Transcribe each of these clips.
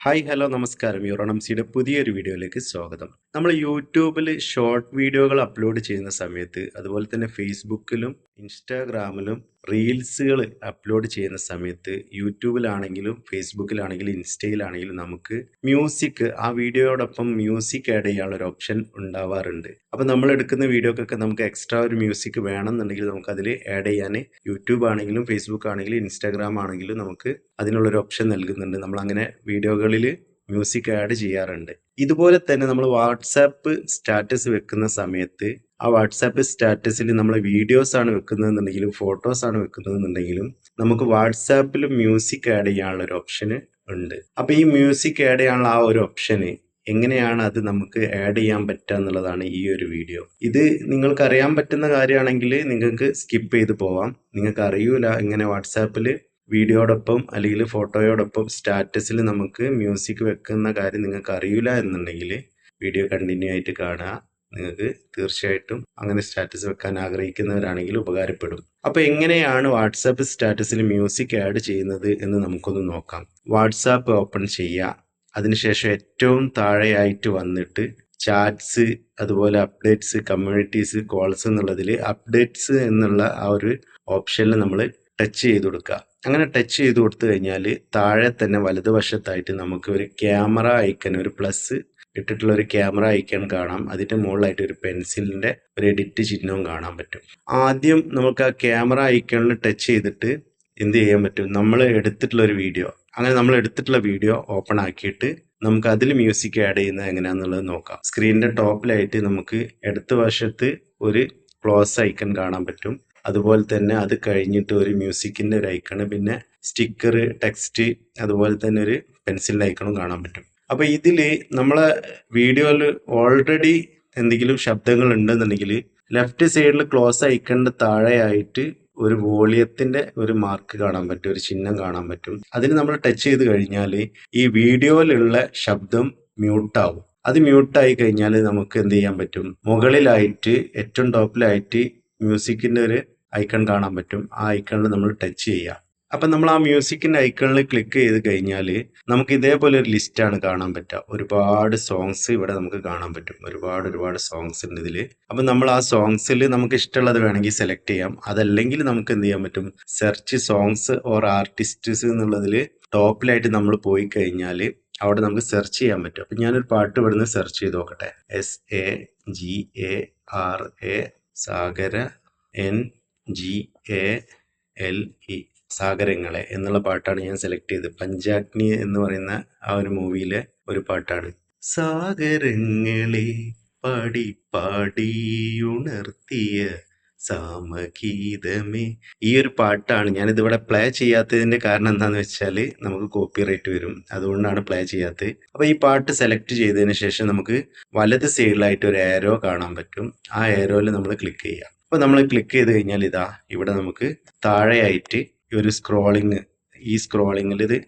Hi hello നമസ്കാരം യുറോണംസിയുടെ പുതിയൊരു വീഡിയോയിലേക്ക് സ്വാഗതം. നമ്മൾ യൂട്യൂബിൽ ഷോർട്ട് വീഡിയോകൾ അപ്ലോഡ് ചെയ്യുന്ന സമയത്ത് അതുപോലെ തന്നെ ഫേസ്ബുക്കിലും ഇൻസ്റ്റാഗ്രാമിലും റീൽസുകൾ അപ്ലോഡ് ചെയ്യുന്ന സമയത്ത് യൂട്യൂബിലാണെങ്കിലും ഫേസ്ബുക്കിലാണെങ്കിലും ഇൻസ്റ്റയിലാണെങ്കിലും നമുക്ക് മ്യൂസിക് ആ വീഡിയോയോടൊപ്പം മ്യൂസിക് ആഡ് ചെയ്യാനുള്ള ഒരു ഓപ്ഷൻ ഉണ്ടാവാറുണ്ട്. അപ്പോൾ നമ്മൾ എടുക്കുന്ന വീഡിയോക്കൊക്കെ നമുക്ക് എക്സ്ട്രാ ഒരു മ്യൂസിക് വേണമെന്നുണ്ടെങ്കിൽ നമുക്ക് അതിൽ ആഡ് ചെയ്യാൻ യൂട്യൂബ് ആണെങ്കിലും ഫേസ്ബുക്ക് ആണെങ്കിലും ഇൻസ്റ്റാഗ്രാം ആണെങ്കിലും നമുക്ക് അതിനുള്ളൊരു ഓപ്ഷൻ നൽകുന്നുണ്ട്. നമ്മൾ അങ്ങനെ വീഡിയോകളിൽ മ്യൂസിക് ആഡ് ചെയ്യാറുണ്ട്. ഇതുപോലെ തന്നെ നമ്മൾ വാട്സാപ്പ് സ്റ്റാറ്റസ് വെക്കുന്ന സമയത്ത് ആ വാട്സാപ്പ് സ്റ്റാറ്റസിൽ നമ്മൾ വീഡിയോസ് ആണ് വെക്കുന്നതെന്നുണ്ടെങ്കിലും ഫോട്ടോസ് ആണ് വെക്കുന്നതെന്നുണ്ടെങ്കിലും നമുക്ക് വാട്സാപ്പിൽ മ്യൂസിക് ആഡ് ചെയ്യാനുള്ള ഒരു ഓപ്ഷന് ഉണ്ട്. അപ്പോൾ ഈ മ്യൂസിക് ആഡ് ചെയ്യാനുള്ള ആ ഒരു ഓപ്ഷന് എങ്ങനെയാണ് അത് നമുക്ക് ആഡ് ചെയ്യാൻ പറ്റുക എന്നുള്ളതാണ് ഈ ഒരു വീഡിയോ. ഇത് നിങ്ങൾക്ക് അറിയാൻ പറ്റുന്ന കാര്യമാണെങ്കിൽ നിങ്ങൾക്ക് സ്കിപ്പ് ചെയ്ത് പോവാം. നിങ്ങൾക്ക് അറിയൂല എങ്ങനെ വാട്സാപ്പിൽ വീഡിയോടൊപ്പം അല്ലെങ്കിൽ ഫോട്ടോയോടൊപ്പം സ്റ്റാറ്റസിൽ നമുക്ക് മ്യൂസിക് വെക്കുന്ന കാര്യം നിങ്ങൾക്ക് അറിയില്ല എന്നുണ്ടെങ്കിൽ വീഡിയോ കണ്ടിന്യൂ ആയിട്ട് കാണുക. നിങ്ങൾക്ക് തീർച്ചയായിട്ടും അങ്ങനെ സ്റ്റാറ്റസ് വെക്കാൻ ആഗ്രഹിക്കുന്നവരാണെങ്കിൽ ഉപകാരപ്പെടും. അപ്പോൾ എങ്ങനെയാണ് വാട്സാപ്പ് സ്റ്റാറ്റസിൽ മ്യൂസിക് ആഡ് ചെയ്യുന്നത് എന്ന് നമുക്കൊന്ന് നോക്കാം. വാട്സാപ്പ് ഓപ്പൺ ചെയ്യുക. അതിനുശേഷം ഏറ്റവും താഴെയായിട്ട് വന്നിട്ട് ചാറ്റ്സ്, അതുപോലെ അപ്ഡേറ്റ്സ്, കമ്മ്യൂണിറ്റീസ്, കോൾസ് എന്നുള്ളതിൽ അപ്ഡേറ്റ്സ് എന്നുള്ള ആ ഒരു ഓപ്ഷനിൽ നമ്മൾ ടച്ച് ചെയ്ത് കൊടുക്കുക. അങ്ങനെ ടച്ച് ചെയ്ത് കൊടുത്തു കഴിഞ്ഞാൽ താഴെ തന്നെ വലതുവശത്തായിട്ട് നമുക്ക് ഒരു ക്യാമറ ഐക്കൺ, ഒരു പ്ലസ് ഇട്ടിട്ടുള്ള ഒരു ക്യാമറ ഐക്കൺ കാണാം. അതിൻ്റെ മുകളിലായിട്ട് ഒരു പെൻസിലിൻ്റെ ഒരു എഡിറ്റ് ചിഹ്നവും കാണാൻ പറ്റും. ആദ്യം നമുക്ക് ആ ക്യാമറ ഐക്കണിൽ ടച്ച് ചെയ്തിട്ട് എന്ത് ചെയ്യാൻ പറ്റും, നമ്മൾ എടുത്തിട്ടുള്ള ഒരു വീഡിയോ, അങ്ങനെ നമ്മൾ എടുത്തിട്ടുള്ള വീഡിയോ ഓപ്പൺ ആക്കിയിട്ട് നമുക്ക് അതിൽ മ്യൂസിക് ആഡ് ചെയ്യുന്നത് എങ്ങനെയാണെന്നുള്ളത് നോക്കാം. സ്ക്രീനിൻ്റെ ടോപ്പിലായിട്ട് നമുക്ക് ഇടത് വശത്ത് ഒരു ക്ലോസ് ഐക്കൺ കാണാൻ പറ്റും. അതുപോലെ തന്നെ അത് കഴിഞ്ഞിട്ട് ഒരു മ്യൂസിക്കിൻ്റെ ഒരു ഐക്കണ്, പിന്നെ സ്റ്റിക്കർ, ടെക്സ്റ്റ്, അതുപോലെ തന്നെ ഒരു പെൻസിലിൻ്റെ ഐക്കണും കാണാൻ പറ്റും. അപ്പോൾ ഇതിൽ നമ്മളെ വീഡിയോയിൽ ഓൾറെഡി എന്തെങ്കിലും ശബ്ദങ്ങൾ ഉണ്ടെന്നുണ്ടെങ്കിൽ ലെഫ്റ്റ് സൈഡിൽ ക്ലോസ് ഐക്കണിൻ്റെ താഴെയായിട്ട് ഒരു വോളിയത്തിൻ്റെ ഒരു മാർക്ക് കാണാൻ പറ്റും, ഒരു ചിഹ്നം കാണാൻ പറ്റും. അതിന് നമ്മൾ ടച്ച് ചെയ്ത് കഴിഞ്ഞാൽ ഈ വീഡിയോയിലുള്ള ശബ്ദം മ്യൂട്ടാവും. അത് മ്യൂട്ടായി കഴിഞ്ഞാൽ നമുക്ക് എന്ത് ചെയ്യാൻ പറ്റും, മുകളിലായിട്ട് ഏറ്റവും ടോപ്പിലായിട്ട് മ്യൂസിക്കിൻ്റെ ഒരു ഐക്കൺ കാണാൻ പറ്റും. ആ ഐക്കണിൽ നമ്മൾ ടച്ച് ചെയ്യുക. അപ്പം നമ്മൾ ആ മ്യൂസിക്കിൻ്റെ ഐക്കണിൽ ക്ലിക്ക് ചെയ്ത് കഴിഞ്ഞാൽ നമുക്ക് ഇതേപോലെ ഒരു ലിസ്റ്റാണ് കാണാൻ പറ്റുക. ഒരുപാട് സോങ്സ് ഇവിടെ നമുക്ക് കാണാൻ പറ്റും. ഒരുപാട് സോങ്സ് ഉണ്ട് ഇതിൽ. അപ്പം നമ്മൾ ആ സോങ്സിൽ നമുക്ക് ഇഷ്ടമുള്ളത് വേണമെങ്കിൽ സെലക്ട് ചെയ്യാം. അതല്ലെങ്കിൽ നമുക്ക് എന്ത് ചെയ്യാൻ പറ്റും, സെർച്ച് സോങ്സ് ഓർ ആർട്ടിസ്റ്റ്സ് എന്നുള്ളതിൽ ടോപ്പിലായിട്ട് നമ്മൾ പോയി കഴിഞ്ഞാൽ അവിടെ നമുക്ക് സെർച്ച് ചെയ്യാൻ പറ്റും. അപ്പം ഞാനൊരു പാട്ട് ഇവിടുന്ന് സെർച്ച് ചെയ്ത് നോക്കട്ടെ. SAGARA സാഗര NGALE സാഗരങ്ങളെ എന്നുള്ള പാട്ടാണ് ഞാൻ സെലക്ട് ചെയ്തത്. പഞ്ചാഗ്നി എന്ന് പറയുന്ന ആ ഒരു മൂവിയിലെ ഒരു പാട്ടാണ്. സാഗരങ്ങളെ പാടി പാടി ഉണർത്തിയ സാമഗീതമേ. ഈ ഒരു പാട്ടാണ് ഞാനിതിവിടെ പ്ലേ ചെയ്യാത്തതിൻ്റെ കാരണം എന്താണെന്ന് വെച്ചാൽ നമുക്ക് കോപ്പിറൈറ്റ് വരും, അതുകൊണ്ടാണ് പ്ലേ ചെയ്യാത്തത്. അപ്പോൾ ഈ പാട്ട് സെലക്ട് ചെയ്തതിന് ശേഷം നമുക്ക് വലത് സൈഡിലായിട്ട് ഒരു ഏരോ കാണാൻ പറ്റും. ആ ഏരോയിൽ നമ്മൾ ക്ലിക്ക് ചെയ്യുക. അപ്പോൾ നമ്മൾ ക്ലിക്ക് ചെയ്ത് കഴിഞ്ഞാൽ ഇതാ ഇവിടെ നമുക്ക് താഴെയായിട്ട് ഒരു സ്ക്രോളിങ്, ഈ സ്ക്രോളിങ്ങിൽ ഇത്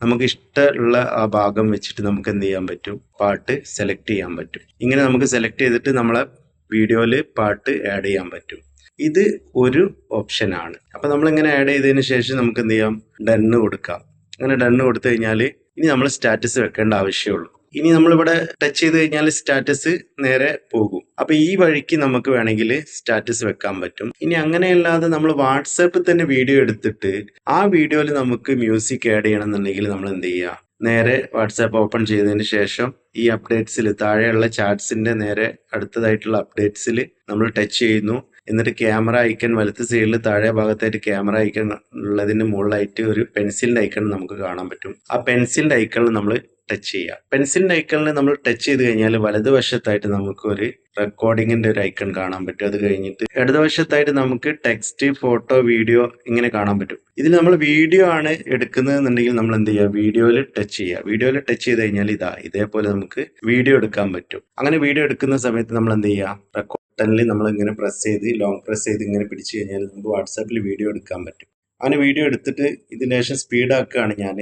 നമുക്ക് ഇഷ്ടമുള്ള ആ ഭാഗം വെച്ചിട്ട് നമുക്ക് എന്ത് ചെയ്യാൻ പറ്റും, പാട്ട് സെലക്ട് ചെയ്യാൻ പറ്റും. ഇങ്ങനെ നമുക്ക് സെലക്ട് ചെയ്തിട്ട് നമ്മളെ വീഡിയോയിൽ പാട്ട് ആഡ് ചെയ്യാൻ പറ്റും. ഇത് ഒരു ഓപ്ഷനാണ്. അപ്പം നമ്മളിങ്ങനെ ആഡ് ചെയ്തതിന് ശേഷം നമുക്ക് എന്ത് ചെയ്യാം, ഡണ്ണ് കൊടുക്കാം. അങ്ങനെ ഡണ്ണ് കൊടുത്തു കഴിഞ്ഞാൽ ഇനി നമ്മൾ സ്റ്റാറ്റസ് വെക്കേണ്ട ആവശ്യമുള്ളൂ. ഇനി നമ്മളിവിടെ ടച്ച് ചെയ്ത് കഴിഞ്ഞാൽ സ്റ്റാറ്റസ് നേരെ പോകും. അപ്പൊ ഈ വഴിക്ക് നമുക്ക് വേണമെങ്കിൽ സ്റ്റാറ്റസ് വെക്കാൻ പറ്റും. ഇനി അങ്ങനെയല്ലാതെ നമ്മൾ വാട്സാപ്പിൽ തന്നെ വീഡിയോ എടുത്തിട്ട് ആ വീഡിയോയിൽ നമുക്ക് മ്യൂസിക് ആഡ് ചെയ്യണമെന്നുണ്ടെങ്കിൽ നമ്മൾ എന്ത് ചെയ്യുക, നേരെ വാട്സാപ്പ് ഓപ്പൺ ചെയ്തതിന് ശേഷം ഈ അപ്ഡേറ്റ്സിൽ താഴെയുള്ള ചാറ്റ്സിന്റെ നേരെ അടുത്തതായിട്ടുള്ള അപ്ഡേറ്റ്സിൽ നമ്മൾ ടച്ച് ചെയ്യുന്നു. എന്നിട്ട് ക്യാമറ ഐക്കൺ വലത്ത് സൈഡിൽ താഴെ ഭാഗത്തായിട്ട് ക്യാമറ ഐക്കൺ ഉള്ളതിന് മുകളിലായിട്ട് ഒരു പെൻസിലിന്റെ ഐക്കൺ നമുക്ക് കാണാൻ പറ്റും. ആ പെൻസിലിന്റെ ഐക്കണിൽ നമ്മൾ ടച്ച് ചെയ്യുക. പെൻസിലിന്റെ ഐക്കണിൽ നമ്മൾ ടച്ച് ചെയ്ത് കഴിഞ്ഞാൽ വലതുവശത്തായിട്ട് നമുക്ക് ഒരു റെക്കോർഡിങ്ങിന്റെ ഒരു ഐക്കൺ കാണാൻ പറ്റും. അത് കഴിഞ്ഞിട്ട് ഇടതുവശത്തായിട്ട് നമുക്ക് ടെക്സ്റ്റ്, ഫോട്ടോ, വീഡിയോ ഇങ്ങനെ കാണാൻ പറ്റും. ഇതിൽ നമ്മൾ വീഡിയോ ആണ് എടുക്കുന്നതെന്നുണ്ടെങ്കിൽ നമ്മൾ എന്ത് ചെയ്യുക, വീഡിയോയിൽ ടച്ച് ചെയ്യുക. വീഡിയോയിൽ ടച്ച് ചെയ്ത് കഴിഞ്ഞാൽ ഇതേപോലെ നമുക്ക് വീഡിയോ എടുക്കാൻ പറ്റും. അങ്ങനെ വീഡിയോ എടുക്കുന്ന സമയത്ത് നമ്മൾ എന്ത് ചെയ്യുക, ബട്ടണിൽ നമ്മൾ ഇങ്ങനെ പ്രസ് ചെയ്ത് ലോങ് പ്രസ് ചെയ്ത് ഇങ്ങനെ പിടിച്ചു കഴിഞ്ഞാൽ നമുക്ക് വാട്സാപ്പിൽ വീഡിയോ എടുക്കാൻ പറ്റും. അങ്ങനെ വീഡിയോ എടുത്തിട്ട് ഇതിന് ശേഷം സ്പീഡാക്കുകയാണ് ഞാൻ.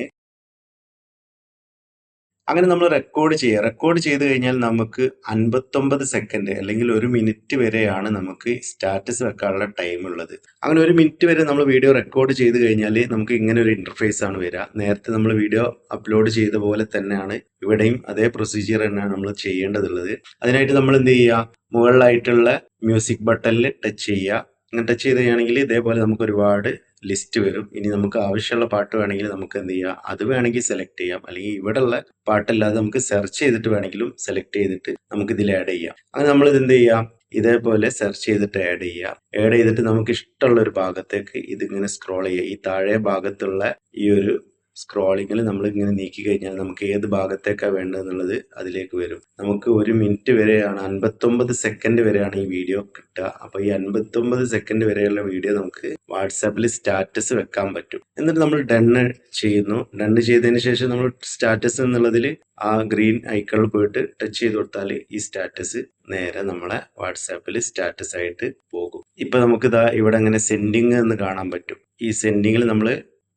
അങ്ങനെ നമ്മൾ റെക്കോർഡ് ചെയ്യുക. റെക്കോർഡ് ചെയ്ത് കഴിഞ്ഞാൽ നമുക്ക് 59 സെക്കൻഡ് അല്ലെങ്കിൽ 1 മിനിറ്റ് വരെയാണ് നമുക്ക് സ്റ്റാറ്റസ് വെക്കാനുള്ള ടൈം ഉള്ളത്. അങ്ങനെ 1 മിനിറ്റ് വരെ നമ്മൾ വീഡിയോ റെക്കോർഡ് ചെയ്ത് കഴിഞ്ഞാൽ നമുക്ക് ഇങ്ങനെ ഒരു ഇന്റർഫേസ് ആണ് വരിക. നേരത്തെ നമ്മൾ വീഡിയോ അപ്ലോഡ് ചെയ്ത പോലെ തന്നെയാണ് ഇവിടെയും അതേ പ്രൊസീജിയർ തന്നെയാണ് നമ്മൾ ചെയ്യേണ്ടതുള്ളത്. അതിനായിട്ട് നമ്മൾ എന്ത് ചെയ്യുക, മുകളിലായിട്ടുള്ള മ്യൂസിക് ബട്ടണിൽ ടച്ച് ചെയ്യുക. അങ്ങനെ ടച്ച് ചെയ്ത് കഴിയുകയാണെങ്കിൽ ഇതേപോലെ നമുക്ക് ഒരുപാട് ലിസ്റ്റ് വരും. ഇനി നമുക്ക് ആവശ്യമുള്ള പാട്ട് വേണമെങ്കിൽ നമുക്ക് എന്ത് ചെയ്യാം, അത് വേണമെങ്കിൽ സെലക്ട് ചെയ്യാം. അല്ലെങ്കിൽ ഇവിടെയുള്ള പാട്ടല്ലാതെ നമുക്ക് സെർച്ച് ചെയ്തിട്ട് വേണമെങ്കിലും സെലക്ട് ചെയ്തിട്ട് നമുക്ക് ഇതിൽ ആഡ് ചെയ്യാം. അങ്ങനെ നമ്മൾ ഇത് എന്ത് ചെയ്യാം, ഇതേപോലെ സെർച്ച് ചെയ്തിട്ട് ആഡ് ചെയ്യുക. ആഡ് ചെയ്തിട്ട് നമുക്ക് ഇഷ്ടമുള്ള ഒരു ഭാഗത്തേക്ക് ഇതിങ്ങനെ സ്ക്രോൾ ചെയ്യുക. ഈ താഴെ ഭാഗത്തുള്ള ഈ ഒരു സ്ക്രോളിങ്ങിൽ നമ്മൾ ഇങ്ങനെ നീക്കി കഴിഞ്ഞാൽ നമുക്ക് ഏത് ഭാഗത്തേക്കാണ് വേണ്ടതെന്നുള്ളത് അതിലേക്ക് വരും. നമുക്ക് 1 മിനിറ്റ് വരെയാണ്, 59 സെക്കൻഡ് വരെയാണ് ഈ വീഡിയോ കിട്ടുക. അപ്പോൾ ഈ 59 സെക്കൻഡ് വരെയുള്ള വീഡിയോ നമുക്ക് വാട്സാപ്പിൽ സ്റ്റാറ്റസ് വെക്കാൻ പറ്റും. എന്നിട്ട് നമ്മൾ ഡണ്ണ് ചെയ്യുന്നു. ഡണ്ണ് ചെയ്തതിന് ശേഷം നമ്മൾ സ്റ്റാറ്റസ് എന്നുള്ളതിൽ ആ ഗ്രീൻ ഐക്കണിൽ പോയിട്ട് ടച്ച് ചെയ്ത് കൊടുത്താൽ ഈ സ്റ്റാറ്റസ് നേരെ നമ്മളെ വാട്സാപ്പിൽ സ്റ്റാറ്റസ് ആയിട്ട് പോകും. ഇപ്പൊ നമുക്ക് ഇതാ ഇവിടെ അങ്ങനെ സെൻഡിങ് എന്ന് കാണാൻ പറ്റും. ഈ സെൻഡിങ്ങിൽ നമ്മൾ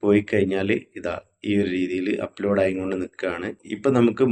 പോയി കഴിഞ്ഞാൽ ഇതാ ഈ ഒരു രീതിയിൽ അപ്ലോഡ് ആയിക്കൊണ്ട് നിൽക്കുകയാണ്. ഇപ്പൊ നമുക്ക്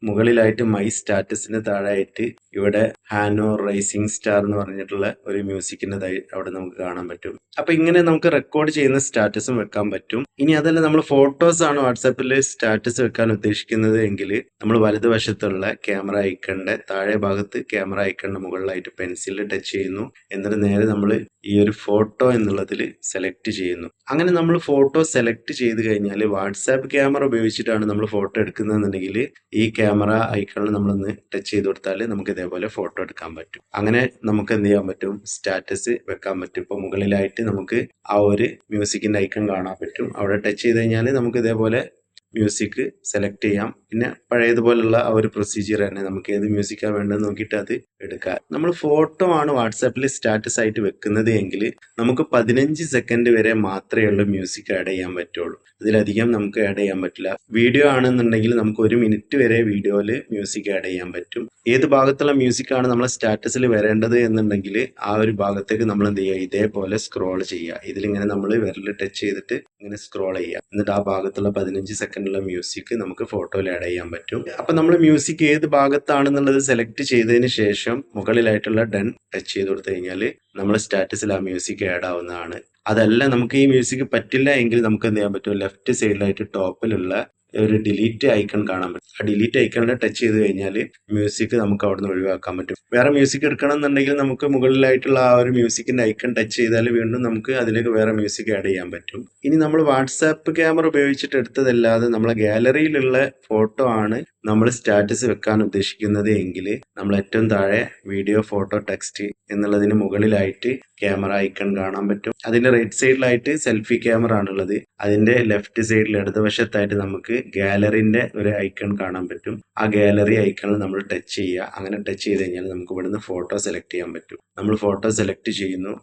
മുകളിലായിട്ട് മൈ സ്റ്റാറ്റസിന് താഴെയായിട്ട് ഇവിടെ ഹാനോ റൈസിംഗ് സ്റ്റാർ എന്ന് പറഞ്ഞിട്ടുള്ള ഒരു മ്യൂസിക്കിൻ്റെതായി അവിടെ നമുക്ക് കാണാൻ പറ്റും. അപ്പൊ ഇങ്ങനെ നമുക്ക് റെക്കോർഡ് ചെയ്യുന്ന സ്റ്റാറ്റസും വെക്കാൻ പറ്റും. ഇനി അതല്ല നമ്മൾ ഫോട്ടോസ് ആണ് വാട്സാപ്പിൽ സ്റ്റാറ്റസ് വെക്കാൻ ഉദ്ദേശിക്കുന്നത് എങ്കിൽ നമ്മൾ വലതുവശത്തുള്ള ക്യാമറ ഐക്കണിന്റെ താഴെ ഭാഗത്ത് ക്യാമറ ഐക്കണിന്റെ മുകളിലായിട്ട് പെൻസിലിൽ ടച്ച് ചെയ്യുന്നു. എന്നിട്ട് നേരെ നമ്മൾ ഈ ഒരു ഫോട്ടോ എന്നുള്ളതിൽ സെലക്ട് ചെയ്യുന്നു. അങ്ങനെ നമ്മൾ ഫോട്ടോ സെലക്ട് ചെയ്ത് കഴിഞ്ഞാൽ വാട്സാപ്പ് ക്യാമറ ഉപയോഗിച്ചിട്ടാണ് നമ്മൾ ഫോട്ടോ എടുക്കുന്നതെന്നുണ്ടെങ്കിൽ ഈ ക്യാമറ ഐക്കണിൽ നമ്മളൊന്ന് ടച്ച് ചെയ്ത് കൊടുത്താൽ നമുക്ക് ഇതേപോലെ ഫോട്ടോ എടുക്കാൻ പറ്റും. അങ്ങനെ നമുക്ക് എന്ത് ചെയ്യാൻ പറ്റും, സ്റ്റാറ്റസ് വെക്കാൻ പറ്റും. ഇപ്പോൾ മുകളിലായിട്ട് നമുക്ക് ആ ഒരു മ്യൂസിക്കിന്റെ ഐക്കൺ കാണാൻ പറ്റും. അവിടെ ടച്ച് ചെയ്ത് കഴിഞ്ഞാൽ നമുക്ക് ഇതേപോലെ മ്യൂസിക് സെലക്ട് ചെയ്യാം. പിന്നെ പഴയതുപോലുള്ള ആ ഒരു പ്രൊസീജിയർ തന്നെ, നമുക്ക് ഏത് മ്യൂസിക്കാണ് വേണ്ടതെന്ന് നോക്കിയിട്ട് അത് എടുക്കാം. നമ്മൾ ഫോട്ടോ ആണ് വാട്സാപ്പിൽ സ്റ്റാറ്റസ് ആയിട്ട് വെക്കുന്നത് എങ്കിൽ നമുക്ക് 15 സെക്കൻഡ് വരെ മാത്രമേ ഉള്ളൂ മ്യൂസിക് ആഡ് ചെയ്യാൻ പറ്റുള്ളൂ. ഇതിലധികം നമുക്ക് ആഡ് ചെയ്യാൻ പറ്റില്ല. വീഡിയോ ആണെന്നുണ്ടെങ്കിൽ നമുക്ക് 1 മിനിറ്റ് വരെ വീഡിയോയിൽ മ്യൂസിക് ആഡ് ചെയ്യാൻ പറ്റും. ഏത് ഭാഗത്തുള്ള മ്യൂസിക് ആണ് നമ്മളെ സ്റ്റാറ്റസിൽ വരേണ്ടത് എന്നുണ്ടെങ്കിൽ ആ ഒരു ഭാഗത്തേക്ക് നമ്മൾ എന്ത് ചെയ്യുക, ഇതേപോലെ സ്ക്രോൾ ചെയ്യുക. ഇതിലിങ്ങനെ നമ്മൾ വിരൽ ടച്ച് ചെയ്തിട്ട് ഇങ്ങനെ സ്ക്രോൾ ചെയ്യുക. എന്നിട്ട് ആ ഭാഗത്തുള്ള 15 സെക്കൻഡുള്ള മ്യൂസിക് നമുക്ക് ഫോട്ടോയിൽ ആഡ് ചെയ്യാൻ പറ്റും. അപ്പൊ നമ്മൾ മ്യൂസിക് ഏത് ഭാഗത്താണെന്നുള്ളത് സെലക്ട് ചെയ്തതിന് ശേഷം മുകളിലായിട്ടുള്ള ഡൺ ടച്ച് ചെയ്ത് കൊടുത്തു കഴിഞ്ഞാൽ നമ്മുടെ സ്റ്റാറ്റസിൽ ആ മ്യൂസിക് ആഡ് ആവുന്നതാണ്. അതല്ല നമുക്ക് ഈ മ്യൂസിക് പറ്റില്ല എങ്കിൽ നമുക്ക് എന്ത് ചെയ്യാൻ പറ്റും, ലെഫ്റ്റ് സൈഡിലായിട്ട് ടോപ്പിലുള്ള ഒരു ഡിലീറ്റ് ഐക്കൺ കാണാൻ പറ്റും. ആ ഡിലീറ്റ് ഐക്കണിനെ ടച്ച് ചെയ്ത് കഴിഞ്ഞാൽ മ്യൂസിക് നമുക്ക് അവിടെ നിന്ന് ഒഴിവാക്കാൻ പറ്റും. വേറെ മ്യൂസിക് എടുക്കണം എന്നുണ്ടെങ്കിൽ നമുക്ക് മുകളിലായിട്ടുള്ള ആ ഒരു മ്യൂസിക്കിന്റെ ഐക്കൺ ടച്ച് ചെയ്താൽ വീണ്ടും നമുക്ക് അതിലേക്ക് വേറെ മ്യൂസിക് ആഡ് ചെയ്യാൻ പറ്റും. ഇനി നമ്മൾ വാട്സാപ്പ് ക്യാമറ ഉപയോഗിച്ചിട്ട് എടുത്തതല്ലാതെ നമ്മളെ ഗാലറിയിലുള്ള ഫോട്ടോ ആണ് നമ്മൾ സ്റ്റാറ്റസ് വെക്കാൻ ഉദ്ദേശിക്കുന്നത് എങ്കിൽ നമ്മൾ ഏറ്റവും താഴെ വീഡിയോ ഫോട്ടോ ടെക്സ്റ്റ് എന്നുള്ളതിന് മുകളിലായിട്ട് ക്യാമറ ഐക്കൺ കാണാൻ പറ്റും. അതിന്റെ റൈറ്റ് സൈഡിലായിട്ട് സെൽഫി ക്യാമറ ആണുള്ളത്. അതിന്റെ ലെഫ്റ്റ് സൈഡിൽ ഇടതുവശത്തായിട്ട് നമുക്ക് ഗാലറിന്റെ ഒരു ഐക്കൺ കാണാൻ പറ്റും. ആ ഗാലറി ഐക്കണിൽ നമ്മൾ ടച്ച് ചെയ്യുക. അങ്ങനെ ടച്ച് ചെയ്ത് കഴിഞ്ഞാൽ നമുക്ക് ഇവിടുന്ന് ഫോട്ടോ സെലക്ട് ചെയ്യാൻ പറ്റും. നമ്മൾ ഫോട്ടോ സെലക്ട് ചെയ്യുന്നു.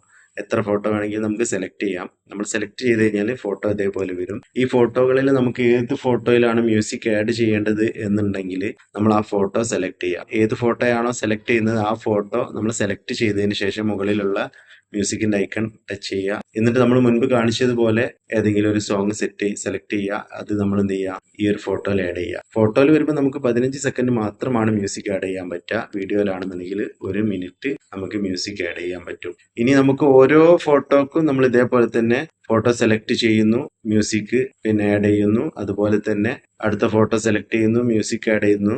എത്ര ഫോട്ടോ വേണമെങ്കിലും നമുക്ക് സെലക്ട് ചെയ്യാം. നമ്മൾ സെലക്ട് ചെയ്ത് കഴിഞ്ഞാൽ ഫോട്ടോ ഇതേപോലെ വരും. ഈ ഫോട്ടോകളിൽ നമുക്ക് ഏത് ഫോട്ടോയിലാണ് മ്യൂസിക് ആഡ് ചെയ്യേണ്ടത് എന്നുണ്ടെങ്കിൽ നമ്മൾ ആ ഫോട്ടോ സെലക്ട് ചെയ്യാം. ഏത് ഫോട്ടോയാണോ സെലക്ട് ചെയ്യുന്നത് ആ ഫോട്ടോ നമ്മൾ സെലക്ട് ചെയ്തതിന് ശേഷം മുകളിലുള്ള മ്യൂസിക്കിന്റെ ഐക്കൺ ടച്ച് ചെയ്യുക. എന്നിട്ട് നമ്മൾ മുൻപ് കാണിച്ചതുപോലെ ഏതെങ്കിലും ഒരു സോങ് സെലക്ട് ചെയ്യുക. അത് നമ്മൾ എന്ത് ചെയ്യുക, ഈ ഒരു ഫോട്ടോയിൽ ആഡ് ചെയ്യുക. ഫോട്ടോയിൽ വരുമ്പോൾ നമുക്ക് 15 സെക്കൻഡ് മാത്രമാണ് മ്യൂസിക് ആഡ് ചെയ്യാൻ പറ്റുക. വീഡിയോയിലാണെന്നുണ്ടെങ്കിൽ 1 മിനിറ്റ് നമുക്ക് മ്യൂസിക് ആഡ് ചെയ്യാൻ പറ്റും. ഇനി നമുക്ക് ഓരോ ഫോട്ടോക്കും നമ്മൾ ഇതേപോലെ തന്നെ ഫോട്ടോ സെലക്ട് ചെയ്യുന്നു, മ്യൂസിക് പിന്നെ ആഡ് ചെയ്യുന്നു. അതുപോലെ തന്നെ അടുത്ത ഫോട്ടോ സെലക്ട് ചെയ്യുന്നു, മ്യൂസിക് ആഡ് ചെയ്യുന്നു.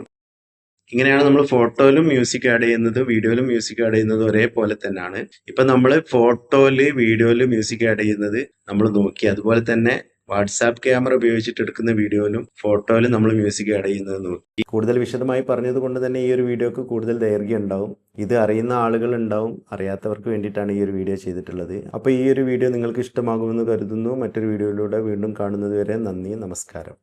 ഇങ്ങനെയാണ് നമ്മൾ ഫോട്ടോയിലും മ്യൂസിക് ആഡ് ചെയ്യുന്നത്, വീഡിയോയിലും മ്യൂസിക് ആഡ് ചെയ്യുന്നത് ഒരേപോലെ തന്നെയാണ്. ഇപ്പൊ നമ്മൾ ഫോട്ടോയില് വീഡിയോയില് മ്യൂസിക് ആഡ് ചെയ്യുന്നത് നമ്മൾ നോക്കി. അതുപോലെ തന്നെ വാട്സാപ്പ് ക്യാമറ ഉപയോഗിച്ചിട്ട് എടുക്കുന്ന വീഡിയോയിലും ഫോട്ടോയിലും നമ്മൾ മ്യൂസിക് ആഡ് ചെയ്യുന്നത് നോക്കി. കൂടുതൽ വിശദമായി പറഞ്ഞത് കൊണ്ട് തന്നെ ഈ ഒരു വീഡിയോക്ക് കൂടുതൽ ദൈർഘ്യം ഉണ്ടാവും. ഇത് അറിയുന്ന ആളുകൾ ഉണ്ടാവും, അറിയാത്തവർക്ക് വേണ്ടിയിട്ടാണ് ഈ ഒരു വീഡിയോ ചെയ്തിട്ടുള്ളത്. അപ്പോൾ ഈ ഒരു വീഡിയോ നിങ്ങൾക്ക് ഇഷ്ടമാകുമെന്ന് കരുതുന്നു. മറ്റൊരു വീഡിയോയിലൂടെ വീണ്ടും കാണുന്നത് വരെ നന്ദി, നമസ്കാരം.